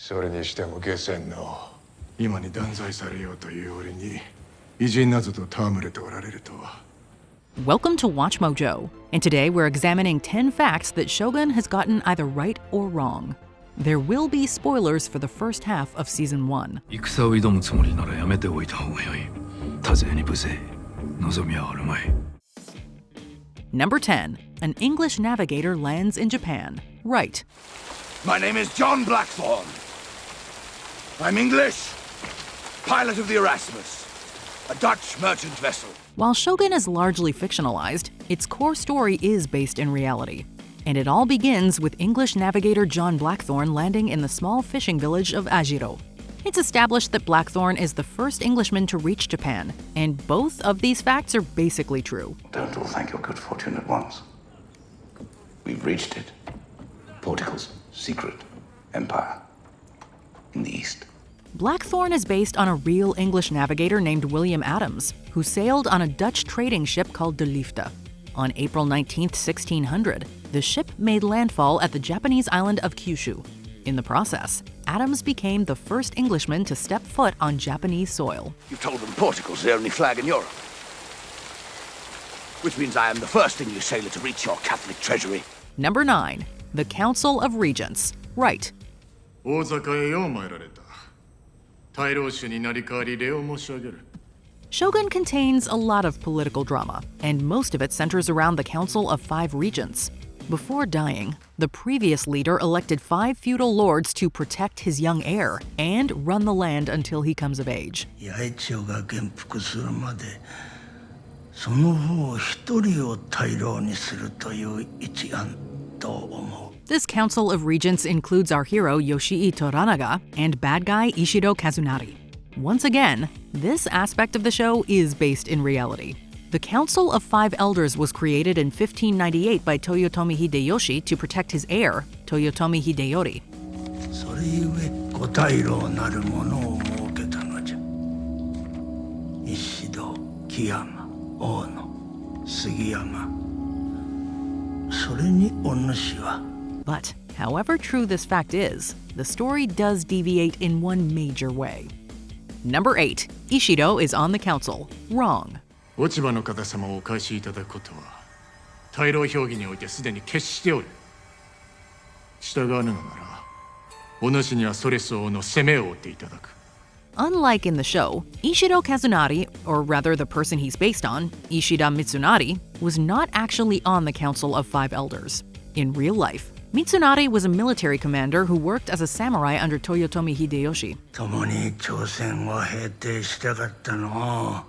それにしても下船の今に断罪されようという俺に偉人などと戯れておられるとは。Welcome to WatchMojo, and today we're examining 10 facts that Shogun has gotten either right or wrong. There will be spoilers for the first half of Season 1. 戦を挑むつもりならやめておいた方がよい。多勢に無勢、望みはあるまい。Number 10. An English Navigator Lands in Japan. Right. My name is John Blackthorn. I'm English, pilot of the Erasmus, a Dutch merchant vessel. While Shogun is largely fictionalized, its core story is based in reality. And it all begins with English navigator John Blackthorn landing in the small fishing village of Ishido. It's established that Blackthorn is the first Englishman to reach Japan, and both of these facts are basically true. Don't all thank your good fortune at once. We've reached it. Portugal's secret empire in the east. Blackthorn is based on a real English navigator named William Adams, who sailed on a Dutch trading ship called De Liefde. On April 19, 1600, the ship made landfall at the Japanese island of Kyushu. In the process, Adams became the first Englishman to step foot on Japanese soil. You've told them Portugal's the only flag in Europe. Which means I am the first English sailor to reach your Catholic treasury. Number 9. The Council of Regents. Right. 大坂へよう参られた。大老主になり代わり礼を申し上げる。 Shogun contains a lot of political drama, and most of it centers around the Council of 5 Regents. Before dying, the previous leader elected 5 feudal lords to protect his young heir and run the land until he comes of age. 八重朝が元服するまで、その方一人を大老にするという一案と思う。 This Council of Regents includes our hero Yoshii Toranaga and bad guy Ishido Kazunari. Once again, this aspect of the show is based in reality. The Council of 5 Elders was created in 1598 by Toyotomi Hideyoshi to protect his heir, Toyotomi Hideyori. それゆえ五大老なるものを設けたのじゃ。石戸、木山、大野、杉山。それにお主は。 But, however true this fact is, the story does deviate in one major way. Number 8. Ishido is on the council. Wrong. 落ち葉の方様をお返しいただくことは大老評議においてすでに決しておる。従わぬのならお主にはそれ相応の責めを負っていただく。 Unlike in the show, Ishido Kazunari, or rather the person he's based on, Ishida Mitsunari, was not actually on the Council of 5 Elders. In real life, Mitsunari was a military commander who worked as a samurai under Toyotomi Hideyoshi. 共に朝鮮を平定したかったの。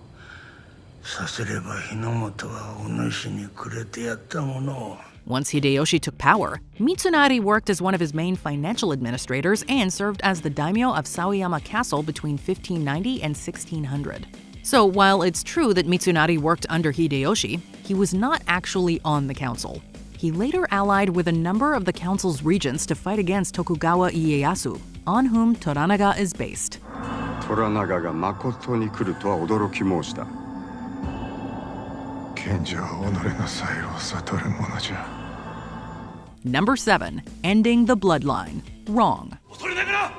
さすれば日の本はお主にくれてやったもの。 Once Hideyoshi took power, Mitsunari worked as one of his main financial administrators and served as the daimyo of Saoyama Castle between 1590 and 1600. So while it's true that Mitsunari worked under Hideyoshi, he was not actually on the council. He later allied with a number of the council's regents to fight against Tokugawa Ieyasu, on whom Toranaga is based. 虎長がまことに来るとは驚き申した。賢者は己の才を悟るものじゃ。 Number 7. Ending the bloodline. Wrong. 恐れながら、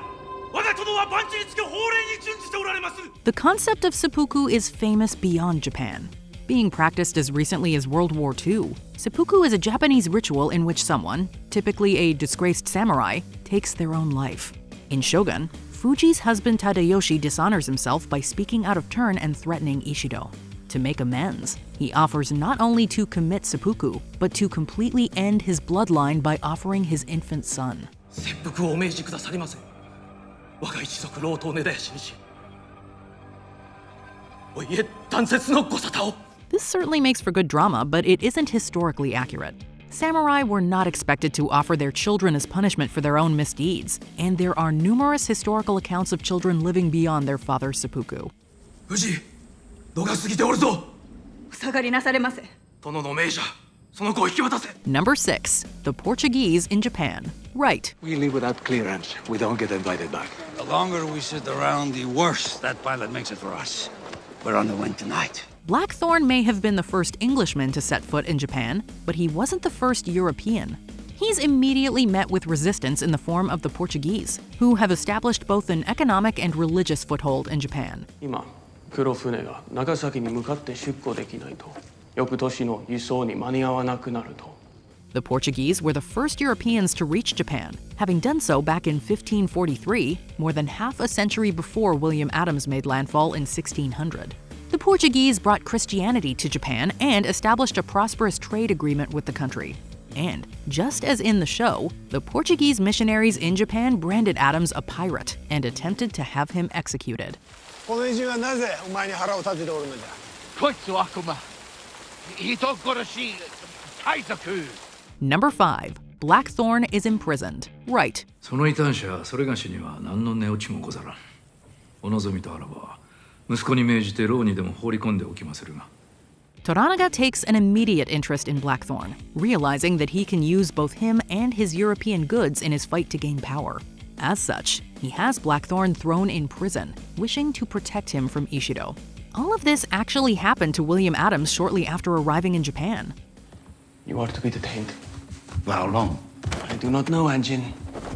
我が殿は万事につけ法令に準じておられます。 The concept of seppuku is famous beyond Japan. Being practiced as recently as World War II, seppuku is a Japanese ritual in which someone, typically a disgraced samurai, takes their own life. In Shogun, Fuji's husband Tadayoshi dishonors himself by speaking out of turn and threatening Ishido. To make amends, he offers not only to commit seppuku, but to completely end his bloodline by offering his infant son. 切腹をお命じくださりませ。我が一族老頭根絶やしにし、お家断絶のご沙汰を。 This certainly makes for good drama, but it isn't historically accurate. Samurai were not expected to offer their children as punishment for their own misdeeds, and there are numerous historical accounts of children living beyond their father's seppuku. 藤井、度が過ぎておるぞ。お下がりなされませ。殿の命じゃ、その子を引き渡せ。 Number 6. The Portuguese in Japan. Right. We leave without clearance. We don't get invited back. The longer we sit around, the worse that pilot makes it for us. We're on the wind tonight. Blackthorn may have been the first Englishman to set foot in Japan, but he wasn't the first European. he's immediately met with resistance in the form of the Portuguese, who have established both an economic and religious foothold in Japan. 今黒船が長崎に向かって出港できないと翌年の輸送に間に合わなくなると The Portuguese were the first Europeans to reach Japan, having done so back in 1543, more than half a century before William Adams made landfall in 1600. The Portuguese brought Christianity to Japan and established a prosperous trade agreement with the country. And, just as in the show, the Portuguese missionaries in Japan branded Adams a pirate and attempted to have him executed. この偉人はなぜお前に腹を立てておるのじゃ。こいつは悪魔。人殺し、海賊。Number 5. Blackthorne is Imprisoned. Right. その異端者それがしには何の値落ちもござらん。お望みとあらば息子に命じて牢にでも放り込んでおきまするが。Tanaga takes an immediate interest in Blackthorne, realizing that he can use both him and his European goods in his fight to gain power. As such, he has Blackthorne thrown in prison, wishing to protect him from Ishido. All of this actually happened to William Adams shortly after arriving in Japan. You are to be detained. For how long? I do not know, Anjin,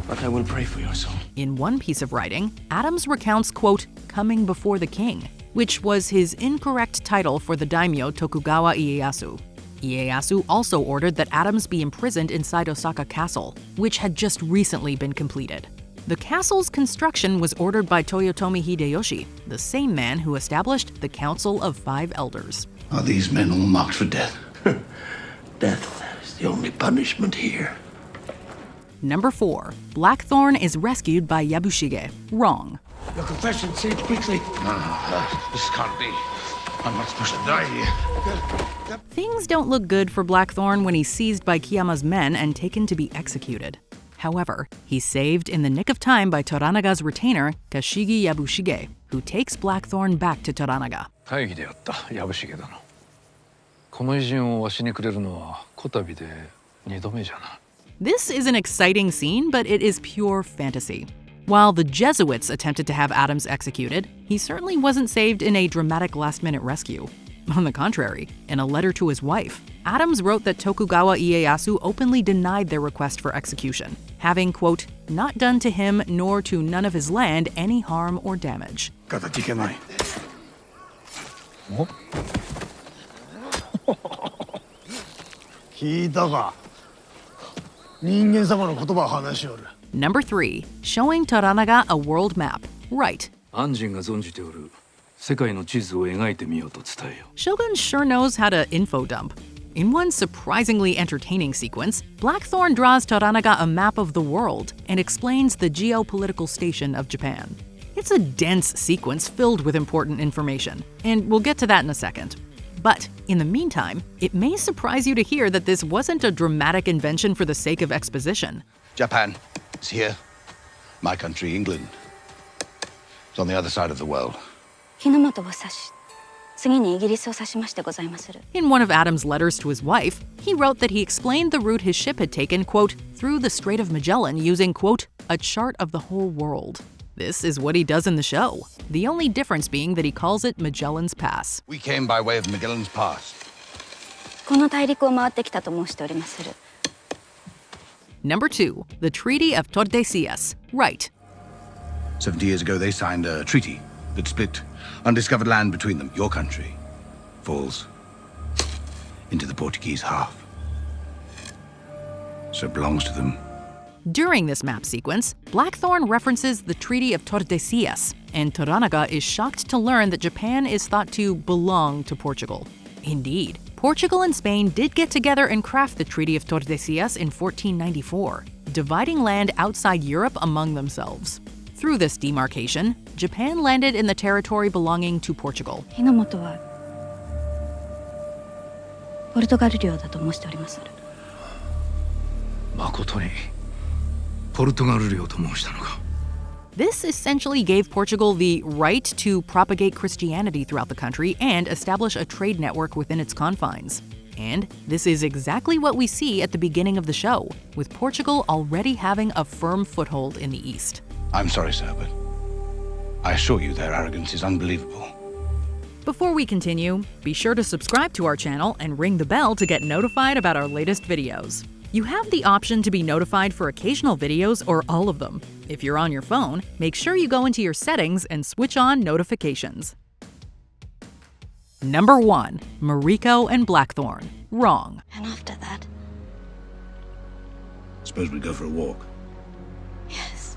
but I will pray for your soul. In one piece of writing, Adams recounts, quote, coming before the king, which was his incorrect title for the daimyo Tokugawa Ieyasu. Ieyasu also ordered that Adams be imprisoned inside Osaka Castle, which had just recently been completed. The castle's construction was ordered by Toyotomi Hideyoshi, the same man who established the Council of Five Elders. Are these men all marked for death? Death is the only punishment here. Number 4. Blackthorne is rescued by Yabushige. Wrong. Your confession, say it quickly. This can't be. I'm not supposed to die here. Things don't look good for Blackthorne when he's seized by Kiyama's men and taken to be executed. However, he's saved in the nick of time by Toranaga's retainer, Kashigi Yabushige, who takes Blackthorne back to Toranaga. 大義であった藪重殿。この偉人をわしにくれるのはこたびで2度目じゃな。 This is an exciting scene, but it is pure fantasy. While the Jesuits attempted to have Adams executed, he certainly wasn't saved in a dramatic last-minute rescue. On the contrary, in a letter to his wife, Adams wrote that Tokugawa Ieyasu openly denied their request for execution, having, quote, not done to him nor to none of his land any harm or damage. 聞いたか。人間様の言葉を話しおる。 Number 3. Showing Toranaga a world map. Right. 安心が存じておる世界の地図を描いてみようと伝えよ。 Shogun sure knows how to info dump. In one surprisingly entertaining sequence, Blackthorne draws Toranaga a map of the world and explains the geopolitical station of Japan. It's a dense sequence filled with important information, and we'll get to that in a second. But in the meantime, it may surprise you to hear that this wasn't a dramatic invention for the sake of exposition. Japan is here. My country, England. It's on the other side of the world. 日の本を指し、次にイギリスを指しましてございまする。 In one of Adams' letters to his wife, he wrote that he explained the route his ship had taken, quote, through the Strait of Magellan using, quote, a chart of the whole world. This is what he does in the show, the only difference being that he calls it Magellan's Pass. We came by way of Magellan's Pass. この大陸を回ってきたと申しておりまする。 Number 2. The Treaty of Tordesillas. Right. 70 years ago, they signed a treaty that split undiscovered land between them. Your country falls into the Portuguese half. So it belongs to them. During this map sequence, Blackthorne references the Treaty of Tordesillas, and Toranaga is shocked to learn that Japan is thought to belong to Portugal. Indeed, Portugal and Spain did get together and craft the Treaty of Tordesillas in 1494, dividing land outside Europe among themselves. Through this demarcation, Japan landed in the territory belonging to Portugal. 日の本はポルトガル領だと申しておりまする。誠にポルトガル領と申したのか。 This essentially gave Portugal the right to propagate Christianity throughout the country and establish a trade network within its confines. And this is exactly what we see at the beginning of the show, with Portugal already having a firm foothold in the East. I'm sorry, sir, but I assure you their arrogance is unbelievable. Before we continue, be sure to subscribe to our channel and ring the bell to get notified about our latest videos. You have the option to be notified for occasional videos or all of them. If you're on your phone, make sure you go into your settings and switch on notifications. Number 1. Mariko and Blackthorn. Wrong. And after that? Suppose we go for a walk. Yes.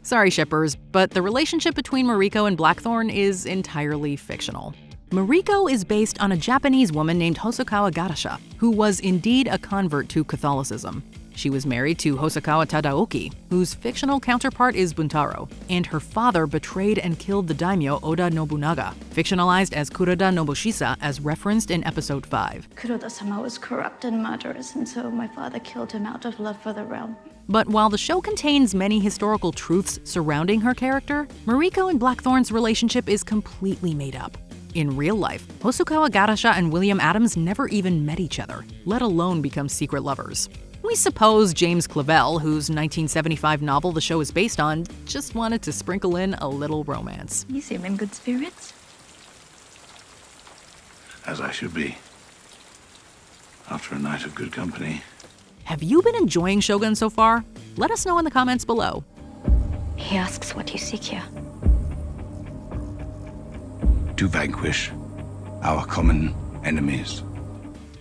Sorry, shippers, but the relationship between Mariko and Blackthorn is entirely fictional. Mariko is based on a Japanese woman named Hosokawa Garasha, who was indeed a convert to Catholicism. She was married to Hosokawa Tadaoki, whose fictional counterpart is Buntaro, and her father betrayed and killed the daimyo Oda Nobunaga, fictionalized as Kuroda Nobushisa as referenced in episode 5. Kuroda-sama was corrupt and murderous, and so my father killed him out of love for the realm. But while the show contains many historical truths surrounding her character, Mariko and Blackthorn's relationship is completely made up. In real life, Hosokawa Garasha and William Adams never even met each other, let alone become secret lovers. We suppose James Clavell, whose 1975 novel the show is based on, just wanted to sprinkle in a little romance. You seem in good spirits. As I should be. After a night of good company. Have you been enjoying Shogun so far? Let us know in the comments below. He asks what you seek here. To vanquish our common enemies.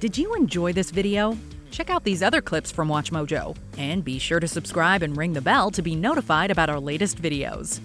Did you enjoy this video? Check out these other clips from WatchMojo, and be sure to subscribe and ring the bell to be notified about our latest videos.